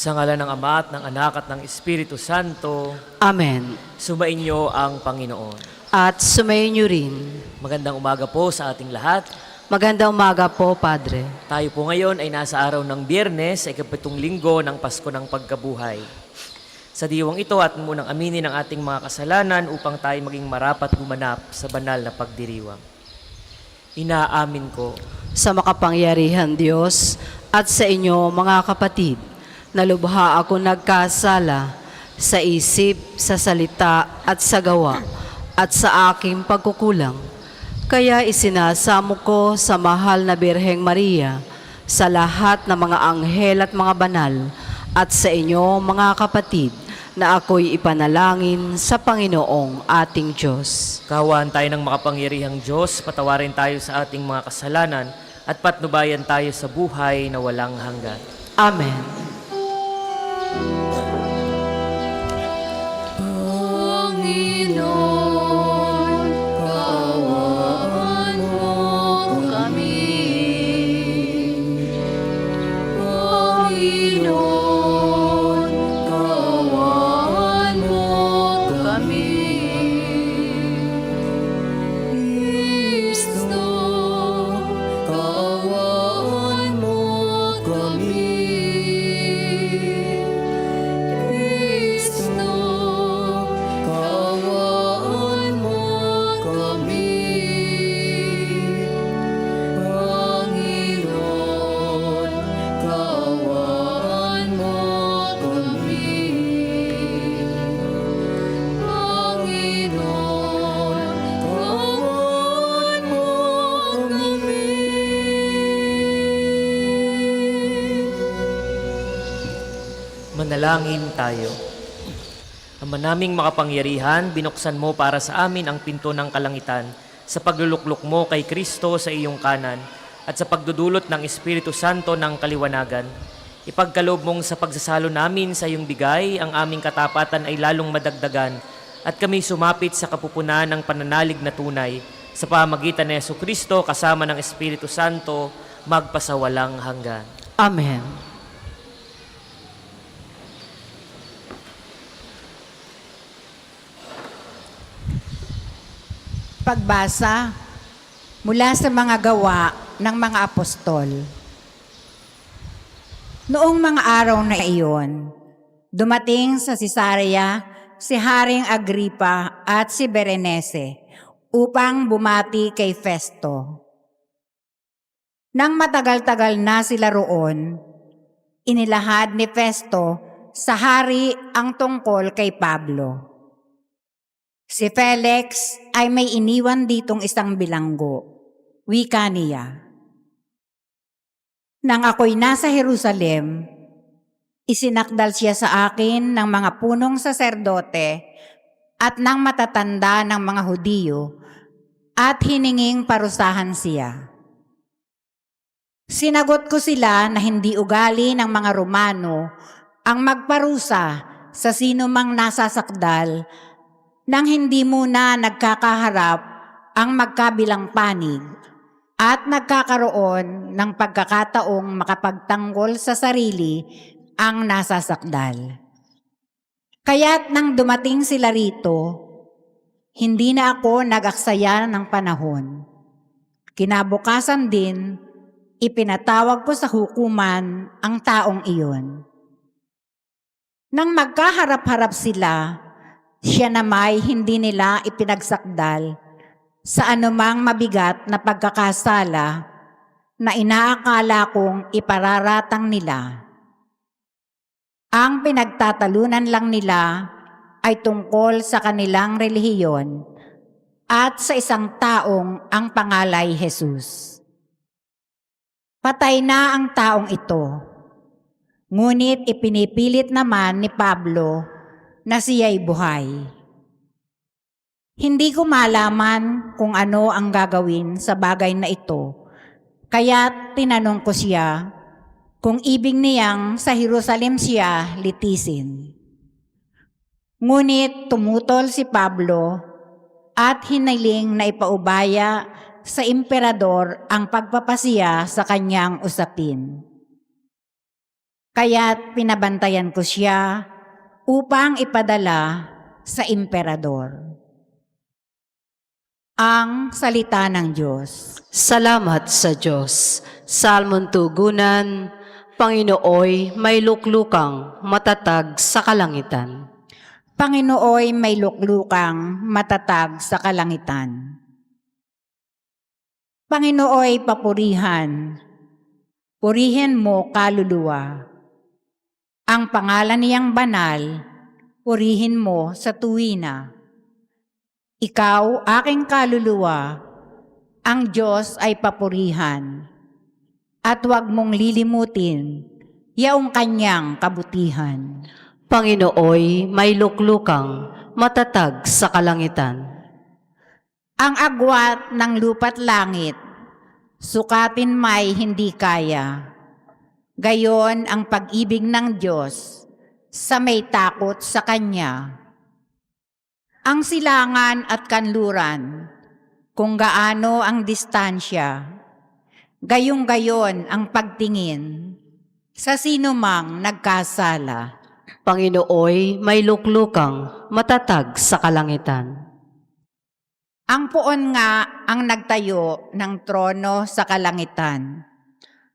Sa ngalan ng Ama at ng Anak at ng Espiritu Santo, Amen. sumainyo ang Panginoon. At sumayin niyo rin. Magandang umaga po sa ating lahat. Magandang umaga po, Padre. Tayo po ngayon ay nasa araw ng Biyernes, ikapitong linggo ng Pasko ng Pagkabuhay. Sa diwang ito at munang aminin ang ating mga kasalanan upang tayo maging marapat gumanap sa banal na pagdiriwang. Inaamin ko Sa makapangyarihan Diyos at sa inyo, mga kapatid, na lubha ako nagkasala sa isip, sa salita at sa gawa at sa aking pagkukulang. Kaya isinasamo ko sa mahal na Birheng Maria, sa lahat ng mga anghel at mga banal, at sa inyo, mga kapatid, na ako'y ipanalangin sa Panginoong ating Diyos. kawan tayo ng makapangyarihang Diyos, patawarin tayo sa ating mga kasalanan at patnubayan tayo sa buhay na walang hanggan. Amen. Panginoon, kaawaan mo kami. Panginoon, kaawaan mo kami. Kristo, kaawaan mo kami. Kristo, kaawaan mo kami. Panginoon, kaawaan mo kami. Panginoon, kaawaan mo kami. Manalangin tayo. Ama naming makapangyarihan, binuksan mo para sa amin ang pinto ng kalangitan sa pagluluklok mo kay Kristo sa iyong kanan at sa pagdudulot ng Espiritu Santo ng kaliwanagan. Ipagkaloob mong sa pagsasalo namin sa iyong bigay, ang aming katapatan ay lalong madagdagan at kami sumapit sa kapupunan ng pananalig na tunay sa pamagitan ni Jesucristo kasama ng Espiritu Santo magpasawalang hanggan. Amen. Pagbasa mula sa mga gawa ng mga apostol. Noong mga araw na iyon, dumating sa Cesarea si Haring Agripa at si Berenice upang bumati kay Festo. Nang matagal-tagal na sila roon, inilahad ni Festo sa hari ang tungkol kay Pablo. Si Felix ay may iniwan ditong isang bilanggo, wika niya. Nang ako'y nasa Jerusalem, isinakdal siya sa akin ng mga punong saserdote at ng matatanda ng mga Hudiyo at hininging parusahan siya. Sinagot ko sila na hindi ugali ng mga Romano ang magparusa sa sino mang nasasakdal nang hindi muna nagkakaharap ang magkabilang panig at nagkakaroon ng pagkakataong makapagtanggol sa sarili ang nasasakdal. Kaya't nang dumating sila rito, hindi na ako nag-aksaya ng panahon. Kinabukasan din, ipinatawag ko sa hukuman ang taong iyon. Nang magkaharap-harap sila, siya na may hindi nila ipinagsakdal sa anumang mabigat na pagkakasala na inaakala kong ipararatang nila. Ang pinagtatalunan lang nila ay tungkol sa kanilang relihiyon at sa isang taong ang pangalay Jesus. Patay na ang taong ito, ngunit ipinipilit naman ni Pablo na siya'y buhay. Hindi ko malaman kung ano ang gagawin sa bagay na ito, kaya tinanong ko siya kung ibig niyang sa Jerusalem siya litisin. Ngunit tumutol si Pablo at hiniling na ipaubaya sa emperador ang pagpapasiya sa kanyang usapin. Kaya't pinabantayan ko siya upang ipadala sa emperador. Ang salita ng Diyos. Salamat sa Diyos. Salmon tugunan, Panginooy may luklukang matatag sa kalangitan. Panginooy may luklukang matatag sa kalangitan. Panginooy papurihan, purihin mo kaluluwa. Ang pangalan niyang banal, purihin mo sa tuwina. Ikaw, aking kaluluwa, ang Diyos ay papurihan, at huwag mong lilimutin yaong kanyang kabutihan. Panginooy may luklukang matatag sa kalangitan. Ang agwat ng lupa't langit, sukatin may hindi kaya. Gayon ang pag-ibig ng Diyos sa may takot sa Kanya. Ang silangan at kanluran, kung gaano ang distansya, gayong-gayon ang pagtingin sa sinumang nagkasala. Panginooy may luklukang matatag sa kalangitan. Ang poon nga ang nagtayo ng trono sa kalangitan.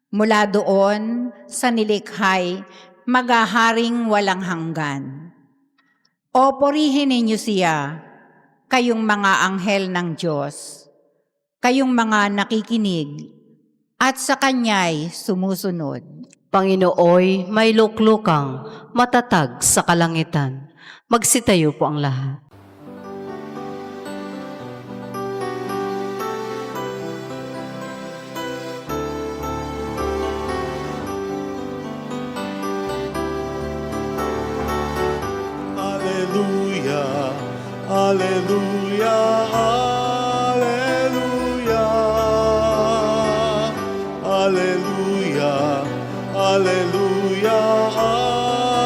Mula doon sa nilikhay, maghaharing walang hanggan. O purihin ninyo siya, kayong mga anghel ng Diyos, kayong mga nakikinig, at sa Kanya'y sumusunod. Panginooy may luklukang matatag sa kalangitan. Magsitayo po ang lahat. Alleluia, alleluia, alleluia, alleluia, alleluia,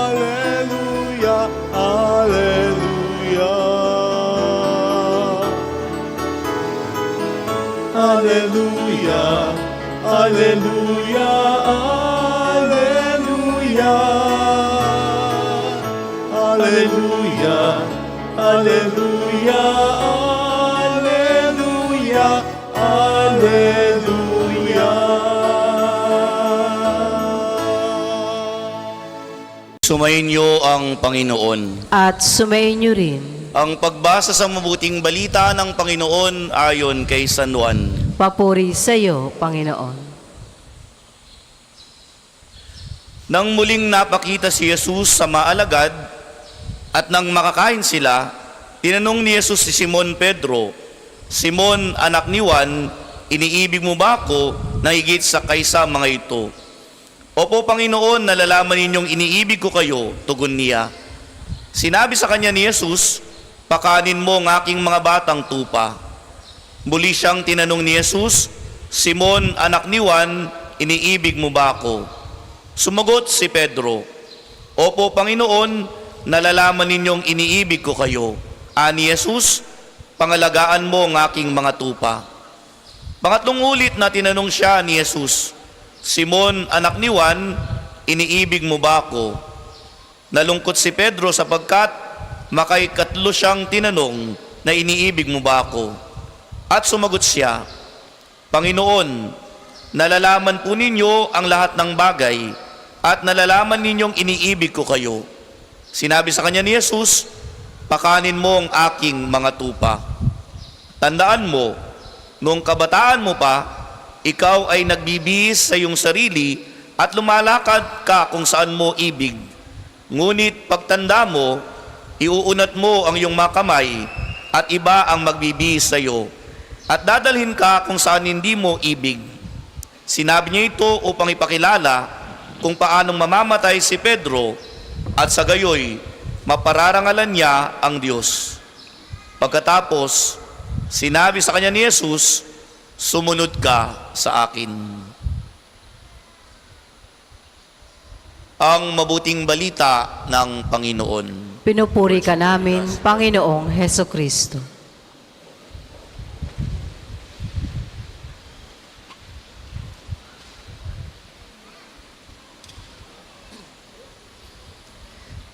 alleluia, alleluia. Alleluia, alleluia, alleluia, alleluia, alleluia, alleluia. Sumayin niyo ang Panginoon. At sumayin niyo rin. Ang pagbasa sa mabuting balita ng Panginoon ayon kay San Juan. Papuri sa iyo, Panginoon. Nang muling napakita si Jesus sa maalagad at nang makakain sila, tinanong ni Jesus si Simon Pedro, "Simon, anak ni Juan, iniibig mo ba ako na higit sa kaysa mga ito?" "Opo, Panginoon, nalalaman ninyong iniibig ko kayo," tugon niya. Sinabi sa kanya ni Jesus, "Pakanin mo ang aking mga batang tupa." Muli siyang tinanong ni Jesus, "Simon, anak ni Juan, iniibig mo ba ako?" Sumagot si Pedro, "Opo, Panginoon, nalalaman ninyong iniibig ko kayo." Ani Jesus, "Pangalagaan mo ang aking mga tupa." Pangatlong ulit na tinanong siya ni Jesus, "Simon, anak ni Juan, iniibig mo ba ako?" Nalungkot si Pedro sapagkat makaikatlo siyang tinanong na iniibig mo ba ako? At sumagot siya, "Panginoon, nalalaman po ninyo ang lahat ng bagay at nalalaman ninyong iniibig ko kayo." Sinabi sa kanya ni Jesus, "Pakanin mo ang aking mga tupa." Tandaan mo, noong kabataan mo pa, ikaw ay nagbibihis sa iyong sarili at lumalakad ka kung saan mo ibig. Ngunit pagtanda mo, iuunat mo ang iyong mga kamay at iba ang magbibihis sa iyo at dadalhin ka kung saan hindi mo ibig. Sinabi niya ito upang ipakilala kung paanong mamamatay si Pedro at sa gayoy mapararangalan niya ang Diyos. Pagkatapos, sinabi sa kanya ni Jesus, "Sumunod ka sa akin." Ang mabuting balita ng Panginoon. Pinupuri ka namin, Panginoong Heso Kristo.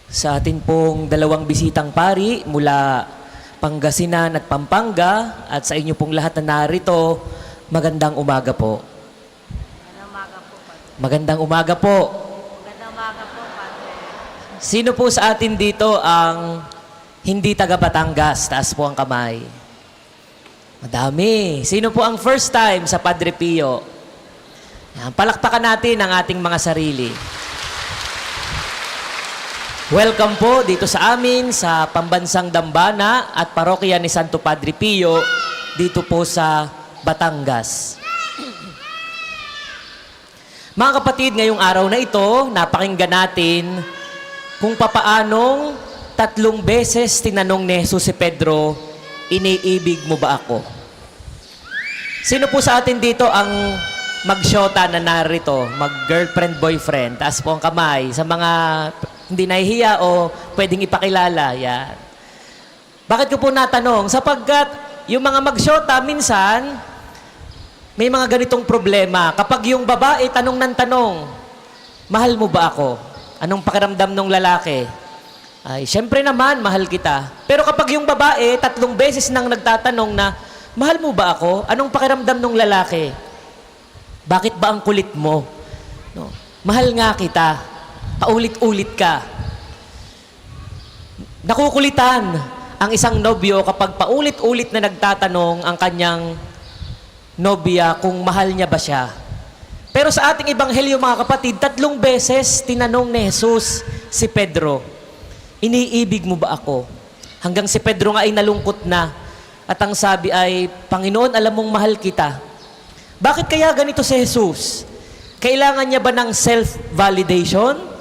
Sa atin pong dalawang bisitang pari mula Pangasinan at Pampanga at sa inyo pong lahat na narito, magandang umaga po. Magandang umaga po. Sino po sa atin dito ang hindi taga Batangas? Taas po ang kamay. Madami. Sino po ang first time sa Padre Pio? Yan, palakpakan natin ang ating mga sarili. Welcome po dito sa amin sa Pambansang Dambana at Parokya ni Santo Padre Pio dito po sa Batangas. Mga kapatid, ngayong araw na ito, napakinggan natin kung papaanong 3 beses tinanong ni Jesus si Pedro, iniibig mo ba ako? Sino po sa atin dito ang magsyota na narito, mag-girlfriend, boyfriend? Taas po ang kamay sa mga hindi nahihiya o pwedeng ipakilala. Yan. Bakit ko po natanong? Sapagkat yung mga magsyota, minsan, may mga ganitong problema. Kapag yung babae tanong ng tanong, mahal mo ba ako? Anong pakiramdam ng lalaki? Ay, syempre naman, mahal kita. Pero kapag yung babae, 3 beses nang nagtatanong na, mahal mo ba ako? Anong pakiramdam ng lalaki? Bakit ba ang kulit mo? No. Mahal nga kita. Paulit-ulit ka. Nakukulitan ang isang nobyo kapag paulit-ulit na nagtatanong ang kanyang nobya kung mahal niya ba siya. Pero sa ating ebanghelyo mga kapatid, 3 beses tinanong ni Jesus si Pedro, iniibig mo ba ako? Hanggang si Pedro nga ay nalungkot na at ang sabi ay, Panginoon, alam mong mahal kita. Bakit kaya ganito si Jesus? Kailangan niya ba ng self-validation?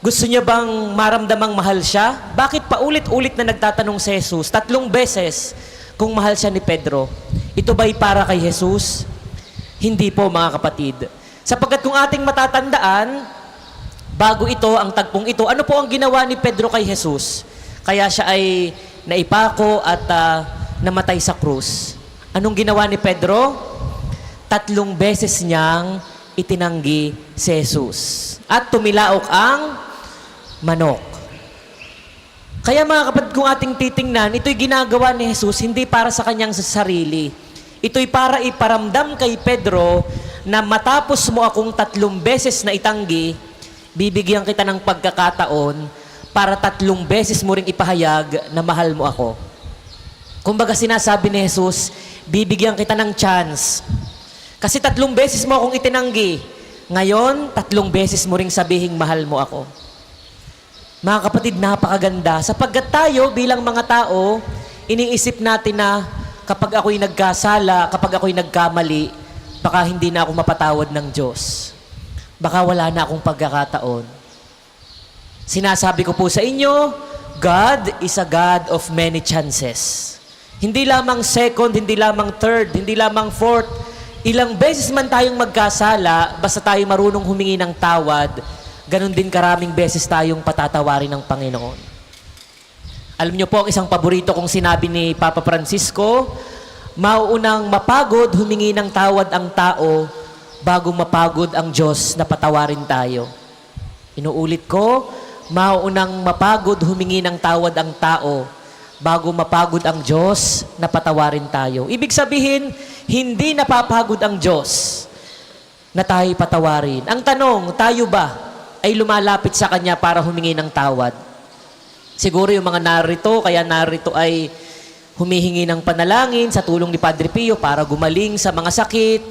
Gusto niya bang maramdamang mahal siya? Bakit paulit-ulit na nagtatanong si Jesus 3 beses kung mahal siya ni Pedro? Ito ba'y para kay Jesus? Hindi po mga kapatid. Sapagkat kung ating matatandaan, bago ito, ang tagpong ito, ano po ang ginawa ni Pedro kay Jesus? Kaya siya ay naipako at namatay sa krus. Anong ginawa ni Pedro? 3 beses niyang itinanggi si Jesus. At tumilaok ang manok. Kaya mga kapatid, kung ating titingnan, ito'y ginagawa ni Jesus hindi para sa kanyang sarili. Ito'y para iparamdam kay Pedro na matapos mo akong 3 beses na itanggi, bibigyan kita ng pagkakataon para 3 beses mo ring ipahayag na mahal mo ako. Kumbaga sinasabi ni Jesus, bibigyan kita ng chance. Kasi 3 beses mo akong itinanggi. Ngayon, 3 beses mo ring sabihing mahal mo ako. Mga kapatid, napakaganda. Sapagkat tayo bilang mga tao, iniisip natin na kapag ako'y nagkasala, kapag ako'y nagkamali, baka hindi na ako mapatawad ng Diyos. Baka wala na akong pagkakataon. Sinasabi ko po sa inyo, God is a God of many chances. Hindi lamang second, hindi lamang third, hindi lamang fourth. Ilang beses man tayong magkasala, basta tayo marunong humingi ng tawad, ganon din karaming beses tayong patatawarin ng Panginoon. Alam niyo po, ang isang paborito kong sinabi ni Papa Francisco, mauunang mapagod humingi ng tawad ang tao bago mapagod ang Diyos na patawarin tayo. Inuulit ko, mauunang mapagod humingi ng tawad ang tao bago mapagod ang Diyos na patawarin tayo. Ibig sabihin, hindi napapagod ang Diyos na tayo patawarin. Ang tanong, tayo ba ay lumalapit sa Kanya para humingi ng tawad? Siguro yung mga narito, kaya narito ay humihingi ng panalangin sa tulong ni Padre Pio para gumaling sa mga sakit,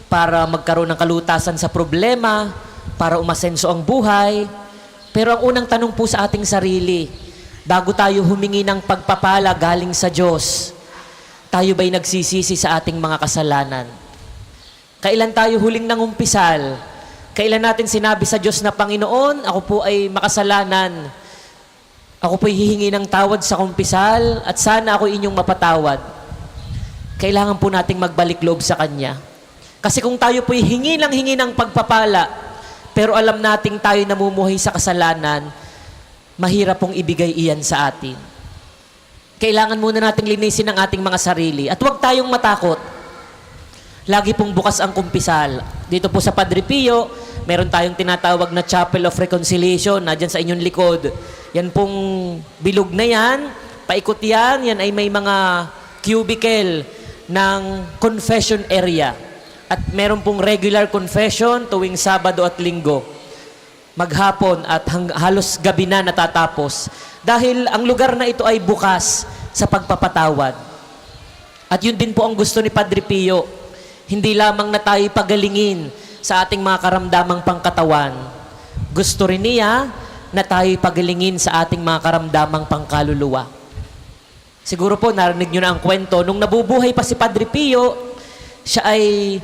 para magkaroon ng kalutasan sa problema, para umasenso ang buhay. Pero ang unang tanong po sa ating sarili, bago tayo humingi ng pagpapala galing sa Diyos, tayo ba'y nagsisisi sa ating mga kasalanan? Kailan tayo huling nangumpisal? Kailan natin sinabi sa Diyos na, Panginoon, ako po ay makasalanan. Ako po ay hihingi ng tawad sa kumpisal at sana ako inyong mapatawad. Kailangan po nating magbalik loob sa Kanya. Kasi kung tayo po ay hingi ng pagpapala, pero alam nating tayo namumuhay sa kasalanan, mahirap pong ibigay iyan sa atin. Kailangan muna nating linisin ang ating mga sarili. At huwag tayong matakot. Lagi pong bukas ang kumpisal. Dito po sa Padre Pio, meron tayong tinatawag na Chapel of Reconciliation na dyan sa inyong likod. Yan pong bilog na yan, paikot yan, yan ay may mga cubicle ng confession area. At meron pong regular confession tuwing Sabado at Linggo. Maghapon at halos gabi na natatapos. Dahil ang lugar na ito ay bukas sa pagpapatawad. At yun din po ang gusto ni Padre Pio. Hindi lamang na tayo pagalingin sa ating mga karamdamang pangkatawan. Gusto rin niya na tayo pagalingin sa ating mga karamdamang pangkaluluwa. Siguro po narinig nyo na ang kwento. Nung nabubuhay pa si Padre Pio, siya ay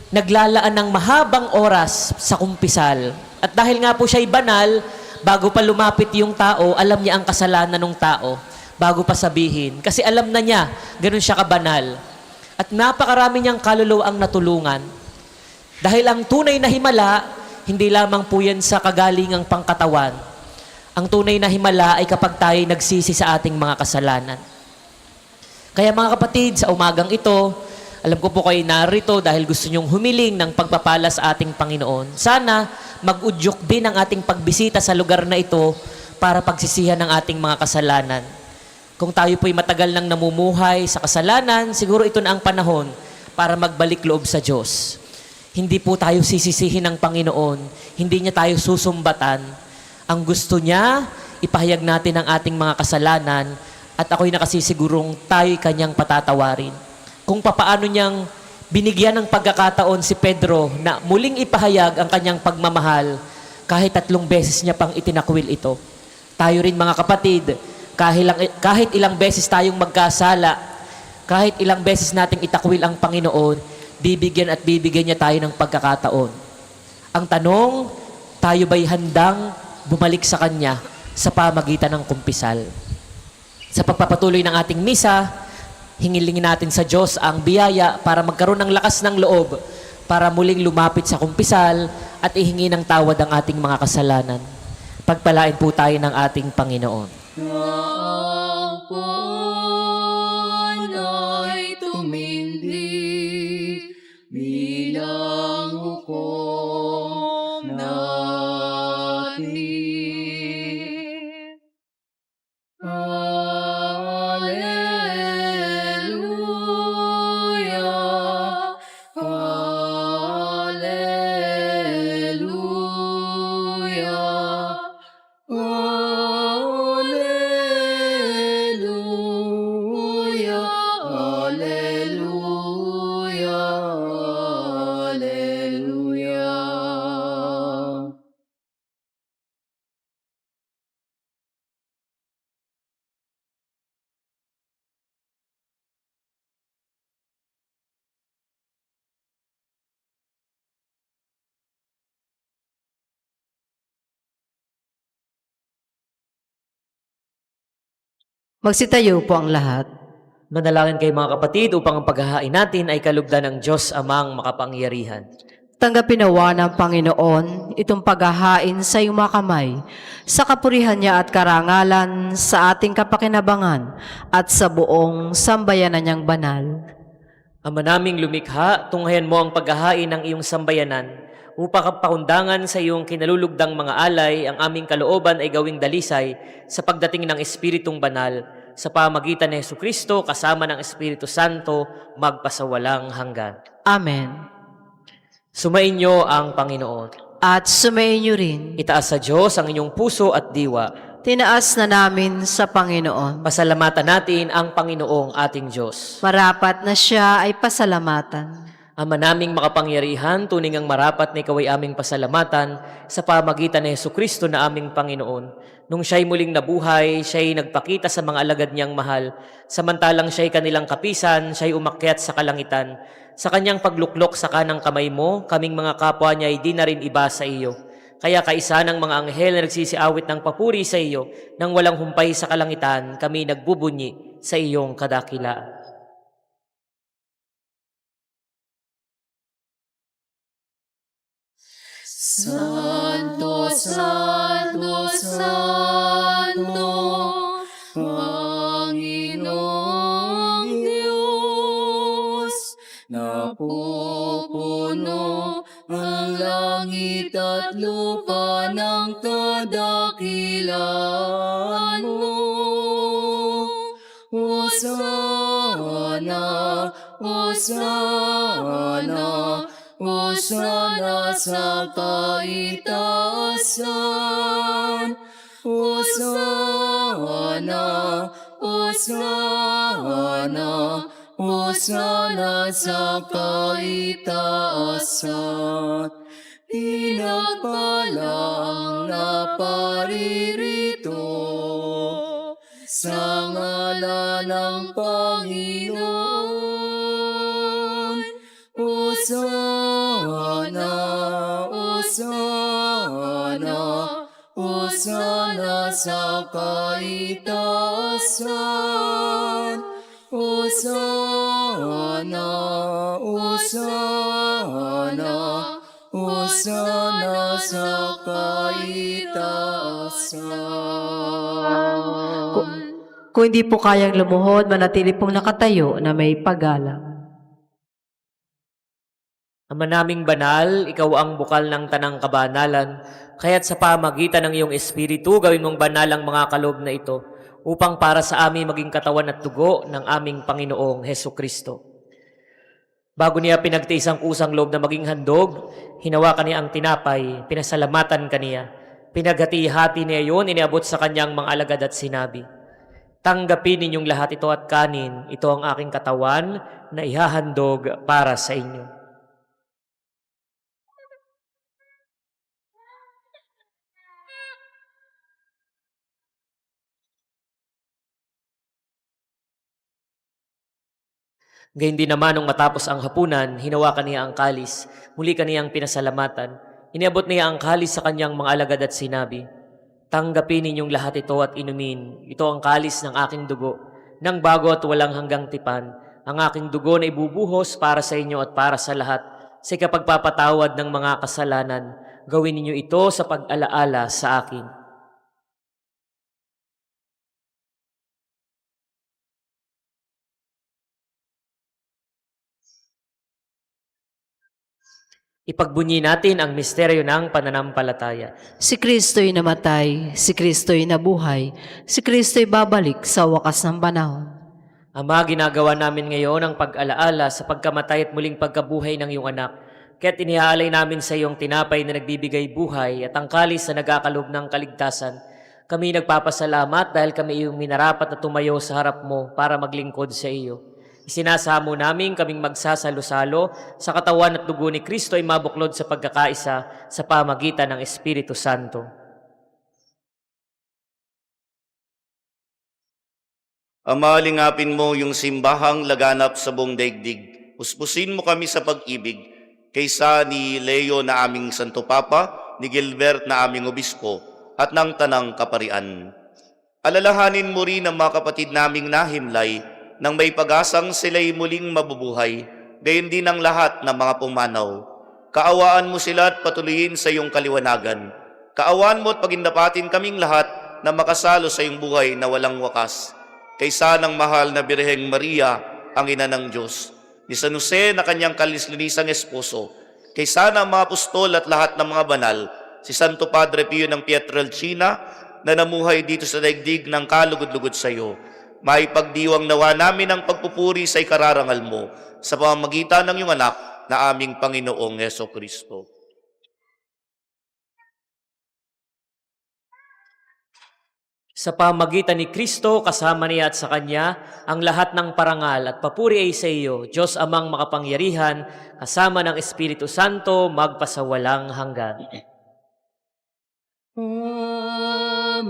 naglalaan ng mahabang oras sa kumpisal. At dahil nga po siya ay banal, bago pa lumapit yung tao, alam niya ang kasalanan ng tao bago pa sabihin. Kasi alam na niya, ganun siya kabanal. At napakarami niyang kaluluwa ang natulungan. Dahil ang tunay na himala, hindi lamang po yan sa kagalingang pangkatawan. Ang tunay na himala ay kapag tayo nagsisi sa ating mga kasalanan. Kaya mga kapatid, sa umagang ito, alam ko po kayo narito dahil gusto nyong humiling ng pagpapala sa ating Panginoon. Sana mag-udyok din ang ating pagbisita sa lugar na ito para pagsisihan ng ating mga kasalanan. Kung tayo po'y matagal nang namumuhay sa kasalanan, siguro ito na ang panahon para magbalik loob sa Diyos. Hindi po tayo sisisihin ng Panginoon, hindi niya tayo susumbatan. Ang gusto niya, ipahayag natin ang ating mga kasalanan at ako'y nakasisigurong tayo'y kanyang patatawarin. Kung papaano niyang binigyan ng pagkakataon si Pedro na muling ipahayag ang kanyang pagmamahal kahit 3 beses niya pang itinakwil ito. Tayo rin mga kapatid, kahit ilang beses tayong magkasala, kahit ilang beses nating itakwil ang Panginoon, bibigyan at bibigyan niya tayo ng pagkakataon. Ang tanong, tayo ba'y handang bumalik sa Kanya sa pamagitan ng kumpisal? Sa pagpapatuloy ng ating misa, hingilingin natin sa Diyos ang biyaya para magkaroon ng lakas ng loob para muling lumapit sa kumpisal at ihingi ng tawad ang ating mga kasalanan. Pagpalain po tayo ng ating Panginoon. Ang buwan ay tumindi bilang hukom natin. Hallelujah, hallelujah, hallelujah, hallelujah, hallelujah. Magsitayo po ang lahat. Manalangin kayo mga kapatid upang ang paghahain natin ay kalugdan ng Diyos amang makapangyarihan. Tanggapin nawa ng Panginoon itong paghahain sa iyong mga kamay, sa kapurihan niya at karangalan, sa ating kapakinabangan at sa buong sambayanan niyang banal. Ama naming lumikha, tunghayan mo ang paghahain ng iyong sambayanan upang kapakundangan sa iyong kinalulugdang mga alay, ang aming kalooban ay gawing dalisay sa pagdating ng Espiritong Banal sa pamagitan ni Jesucristo kasama ng Espiritu Santo magpasawalang hanggan. Amen. Sumainyo ang Panginoon. At sumayin niyo rin, Itaas sa Diyos ang inyong puso at diwa. tinaas na namin sa Panginoon. Pasalamatan natin ang Panginoong ating Diyos. Marapat na siya ay pasalamatan. Ama naming makapangyarihan, tuning ang marapat na ikaw ay aming pasalamatan sa pamagitan ni Jesucristo na aming Panginoon. Nung siya'y muling nabuhay, siya'y nagpakita sa mga alagad niyang mahal. Samantalang siya'y kanilang kapisan, siya'y umakyat sa kalangitan. Sa kanyang pagluklok sa kanang kamay mo, kaming mga kapwa niya ay di na rin iba sa iyo. Kaya kaisa ng mga anghel na nagsisiawit ng papuri sa iyo, nang walang humpay sa kalangitan, kami nagbubunyi sa iyong kadakilaan. Santo, Santo, Santo, Panginoong Diyos, napupuno ang langit at lupa ng kadakilan mo. Hosana, Hosana, Hosana sa kaitaasan. Hosana, Hosana, Hosana sa kaitaasan. Pinagpala ang naparirito sa ngalan ng Panginoon. Hosana, Hosana, Hosana sa kaitaasan. Hosana, Hosana, Hosana sa kaitaasan. Kung hindi po kayang lumuhod, manatili pong nakatayo na may paggalang. Ama naming banal, ikaw ang bukal ng tanang kabanalan, kaya't sa pamagitan ng iyong Espiritu, gawin mong banal ang mga kaloob na ito, upang para sa amin maging katawan at dugo ng aming Panginoong Heso Kristo. Bago niya pinagtiis ang kusang loob na maging handog, hinawakan niya ang tinapay, pinasalamatan kaniya, pinaghati-hati niya yun, iniabot sa kanyang mga alagad at sinabi, "Tanggapin ninyong lahat ito at kanin, ito ang aking katawan na ihahandog para sa inyo." Gayun din naman nung matapos ang hapunan, hinawakan niya ang kalis, muli kaniyang pinasalamatan. Iniabot niya ang kalis sa kanyang mga alagad at sinabi, "Tanggapin ninyong lahat ito at inumin. Ito ang kalis ng aking dugo, ng bago at walang hanggang tipan. Ang aking dugo na ibubuhos para sa inyo at para sa lahat, sa ikapagpapatawad ng mga kasalanan. Gawin ninyo ito sa pag-alaala sa akin." Ipagbunyi natin ang misteryo ng pananampalataya. Si Kristo'y namatay, si Kristo'y nabuhay, si Kristo'y babalik sa wakas ng panahon. Ama, ginagawa namin ngayon ang pag-alaala sa pagkamatay at muling pagkabuhay ng iyong anak. Kaya't inihaalay namin sa iyong tinapay na nagbibigay buhay at ang kalis na nagkakalob ng kaligtasan. Kami nagpapasalamat dahil kami iyong minarapat na tumayo sa harap mo para maglingkod sa iyo. Isinasamo namin kaming magsasalo-salo sa katawan at dugo ni Kristo ay mabuklod sa pagkakaisa sa pamagitan ng Espiritu Santo. Ama, lingapin mo yung simbahang laganap sa buong daigdig. Puspusin mo kami sa pag-ibig, kaysa ni Leo na aming Santo Papa, ni Gilbert na aming Obispo, at ng Tanang Kaparian. Alalahanin mo rin ang mga kapatid naming nahimlay, nang may pag-asang sila'y muling mabubuhay, gayon din ang lahat ng mga pumanaw. Kaawaan mo sila at patuloyin sa iyong kaliwanagan. Kaawaan mo at pagindapatin kaming lahat na makasalo sa iyong buhay na walang wakas. Kaysa ng mahal na Birheng Maria, ang ina ng Diyos, ni San Jose na kanyang kalislinisang esposo, kaysa ng mga apostol at lahat ng mga banal, si Santo Padre Pio ng Pietrelcina, na namuhay dito sa daigdig ng kalugod-lugod sa iyo. Maipagdiwang nawa namin ang pagpupuri sa ikararangal mo sa pamamagitan ng iyong anak na aming Panginoong Heso Kristo. Sa pamagitan ni Kristo, kasama niya at sa Kanya, ang lahat ng parangal at papuri ay sa iyo, Diyos Amang makapangyarihan, kasama ng Espiritu Santo, magpasawalang hanggan. Amen,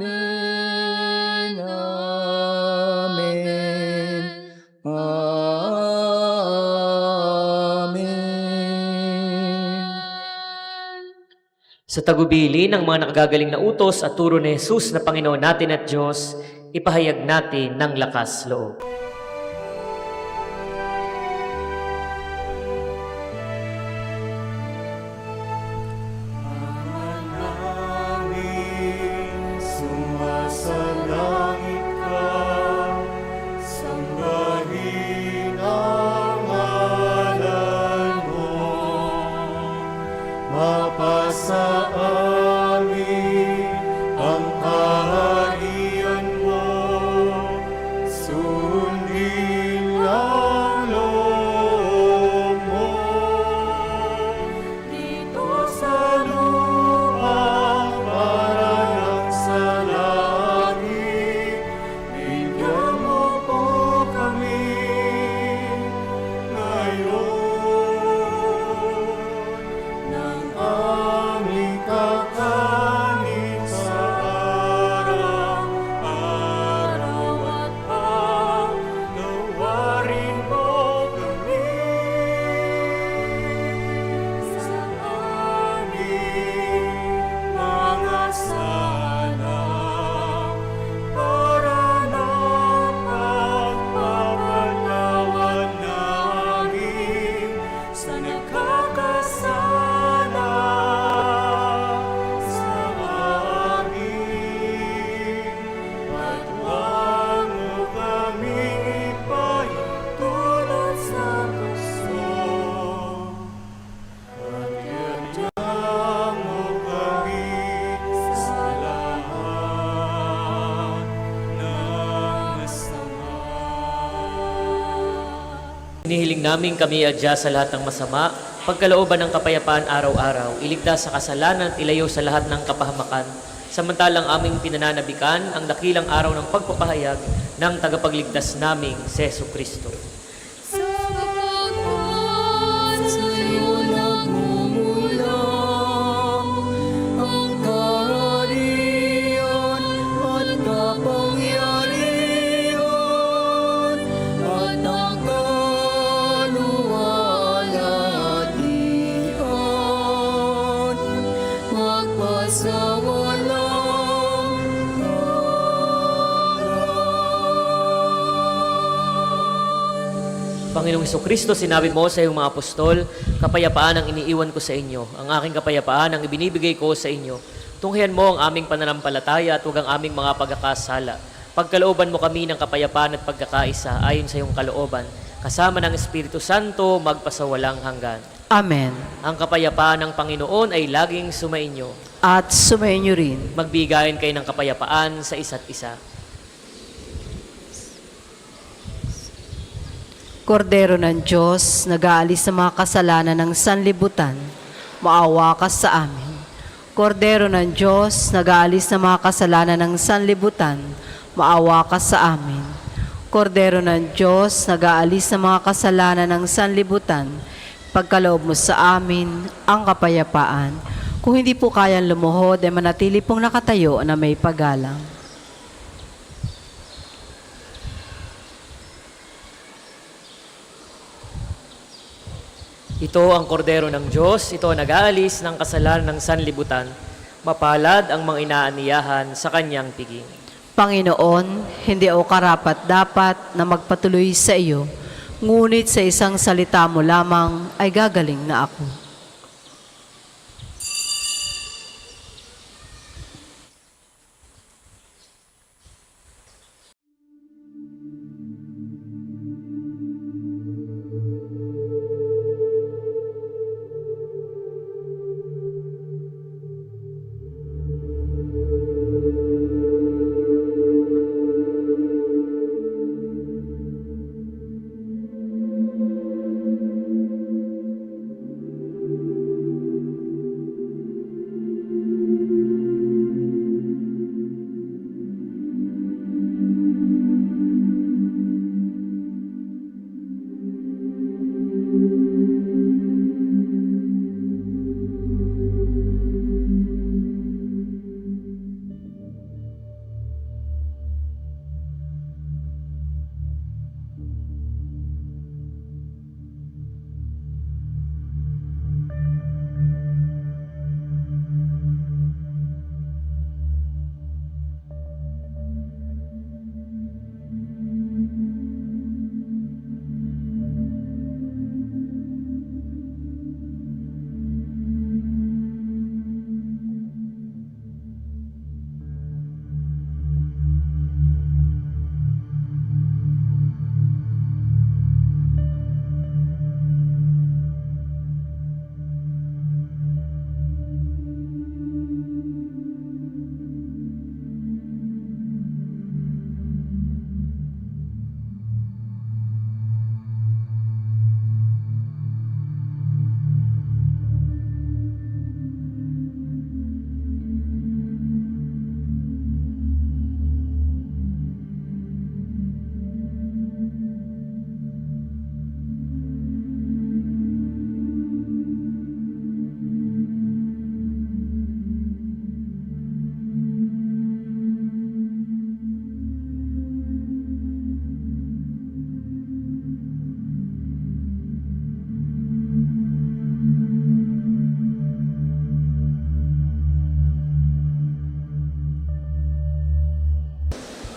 Amen, Amen. Sa tagubili ng mga nakagagaling na utos at turo ni Jesus na Panginoon natin at Diyos, ipahayag natin ng lakas loob. Sumasalangit ka, sambahin ang ngalan mo, mapasa Inihiling namin kami adya sa lahat ng masama, pagkalooban ng kapayapaan araw-araw, iligtas sa kasalanan at ilayo sa lahat ng kapahamakan. Samantalang aming pinananabikan ang dakilang araw ng pagpapahayag ng tagapagligtas naming si Jesu Kristo. Sapagkat sa'yo nagmumula ang kaharian at kapangyarihan at ang kaluwalhatian magpasawalang Panginoong Hesukristo, sinabi mo sa iyong mga apostol, kapayapaan ang iniiwan ko sa inyo. Ang aking kapayapaan ang ibinibigay ko sa inyo. Tunghayan mo ang aming pananampalataya at huwag ang aming mga pagkakasala. Pagkalooban mo kami ng kapayapaan at pagkakaisa ayon sa iyong kalooban, kasama ng Espiritu Santo magpasawalang hanggan. Amen. Ang kapayapaan ng Panginoon ay laging sumainyo. At sumainyo rin. Magbigayan kayo ng kapayapaan sa isa't isa. Kordero ng Diyos, nag-aalis sa mga kasalanan ng sanlibutan, maawa ka sa amin. Kordero ng Diyos, nag-aalis sa mga kasalanan ng sanlibutan, maawa ka sa amin. Kordero ng Diyos, nag-aalis sa mga kasalanan ng sanlibutan, pagkaloob mo sa amin ang kapayapaan. Kung hindi po kayang lumuhod, ay manatili pong nakatayo na may paggalang. Ito ang kordero ng Diyos, ito ang nag-aalis ng kasalanan ng sanlibutan. Mapalad ang mga inaaniyahan sa kanyang piging. Panginoon, hindi ako karapat-dapat na magpatuloy sa iyo, ngunit sa isang salita mo lamang ay gagaling na ako.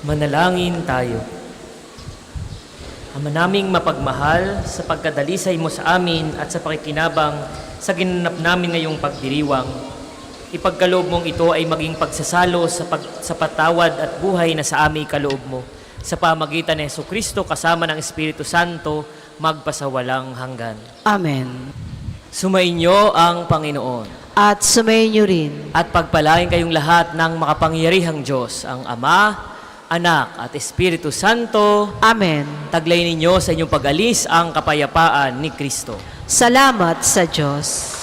Manalangin tayo. Ama naming mapagmahal, sa pagkadalisay mo sa amin at sa pakikinabang sa ginanap namin ngayong pagdiriwang, ipagkaloob mong ito ay maging pagsasalo sa patawad at buhay na sa aming kaloob mo. Sa pamagitan ni Jesucristo kasama ng Espiritu Santo, magpasawalang hanggan. Amen. Sumainyo ang Panginoon. At sumainyo rin. At pagpalain kayong lahat ng makapangyarihang Diyos, ang Ama, Anak at Espiritu Santo, Amen. taglay ninyo sa inyong pag-alis ang kapayapaan ni Kristo. Salamat sa Diyos.